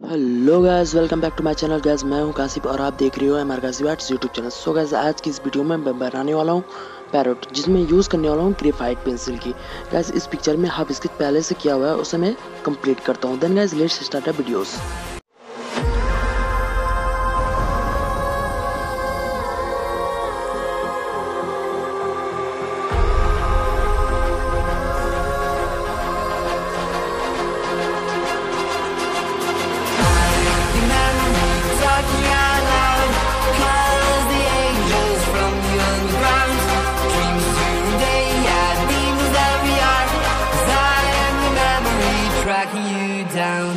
Hello guys, welcome back to my channel. Guys मैं हूं कासिफ और आप देख रहे हो हमारे Kashif arts YouTube channel. So guys आज की इस वीडियो में मैं बनाने वाला हूं पैरोट, जिसमें यूज़ करने वाला हूं ग्रेफाइट पेंसिल की। गाइस इस पिक्चर में हाफ स्केच पहले से किया हुआ है, उसे मैं कंप्लीट करता हूं। Then guys let's start the videos. Tracking you down.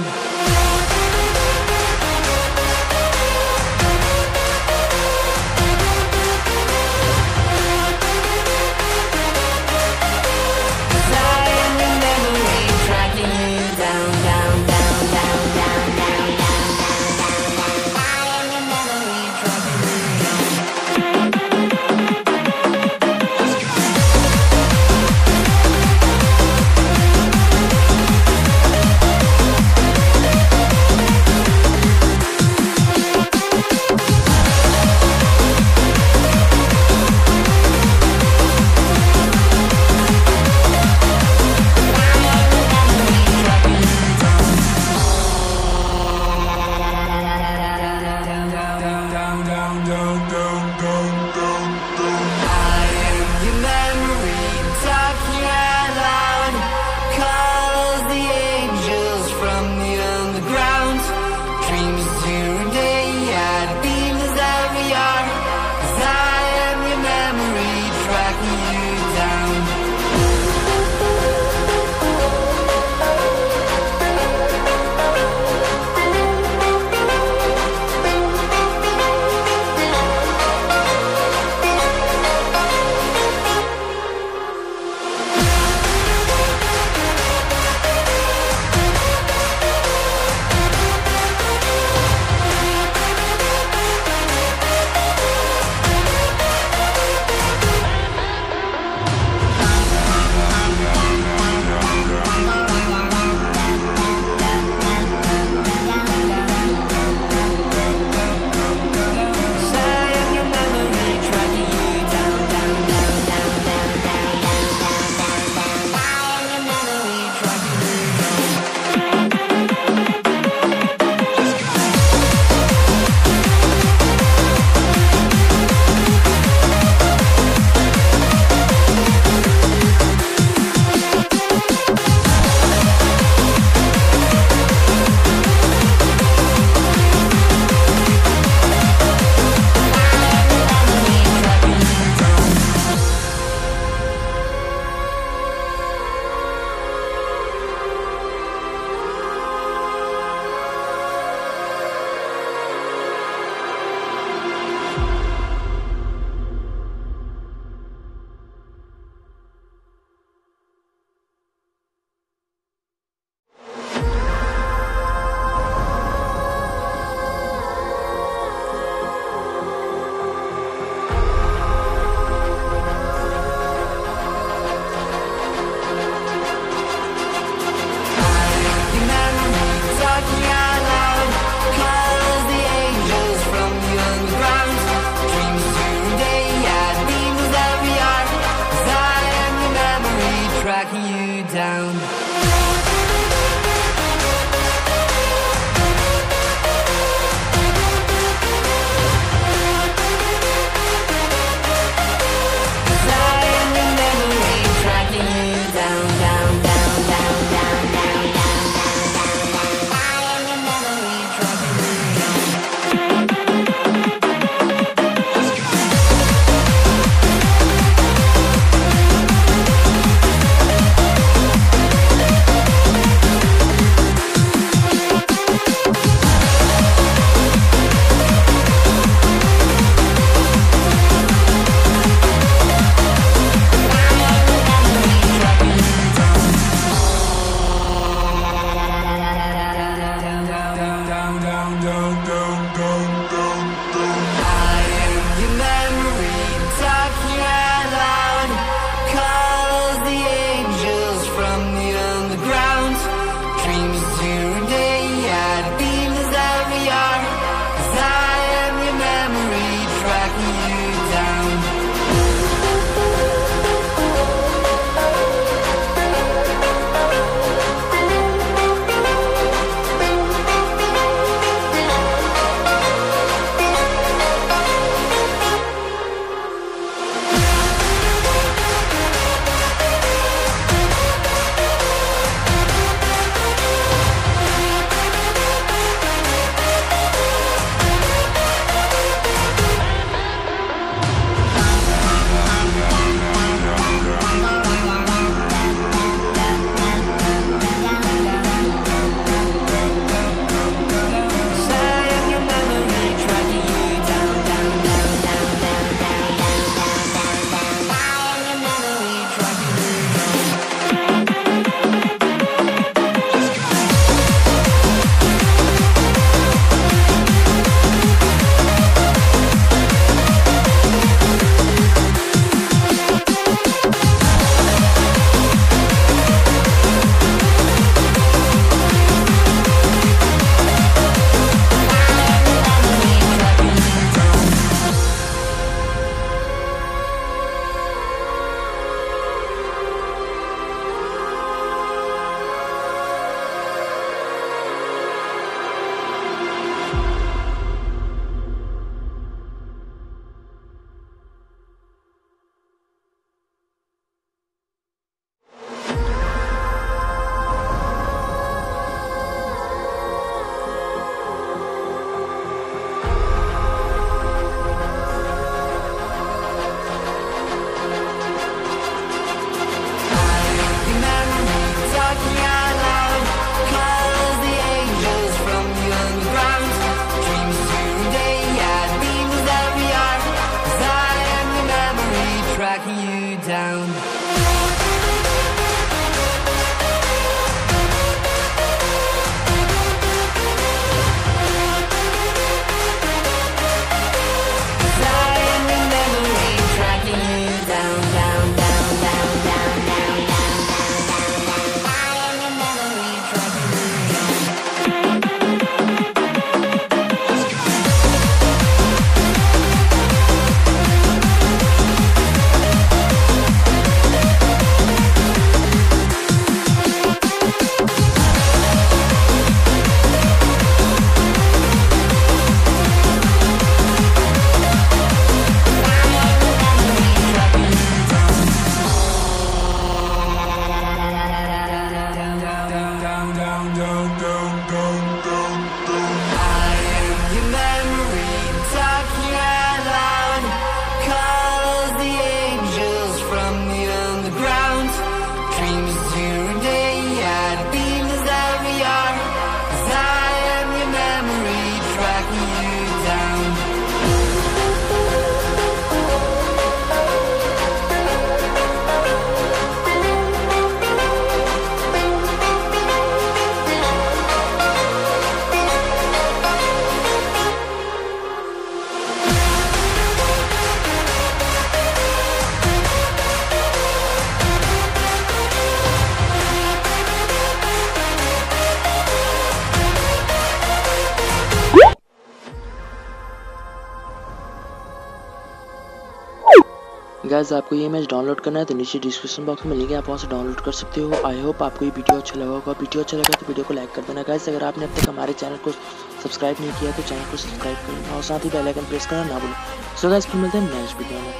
Guys आपको ये इमेज डाउनलोड करना है तो नीचे डिस्क्रिप्शन बॉक्स में लिंक है, आप वहाँ से डाउनलोड कर सकते हो। आई होप आपको ये वीडियो अच्छा लगा होगा। वीडियो अच्छा लगा तो वीडियो को लाइक कर देना गाइस। अगर आपने अब तक हमारे चैनल को सब्सक्राइब नहीं किया तो चैनल को सब्सक्राइब करना और साथ ही बेल आइकन प्रेस करना ना भूलें। सो गाइस फिर मिलते हैं नेक्स्ट वीडियो में।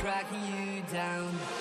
Tracking you down.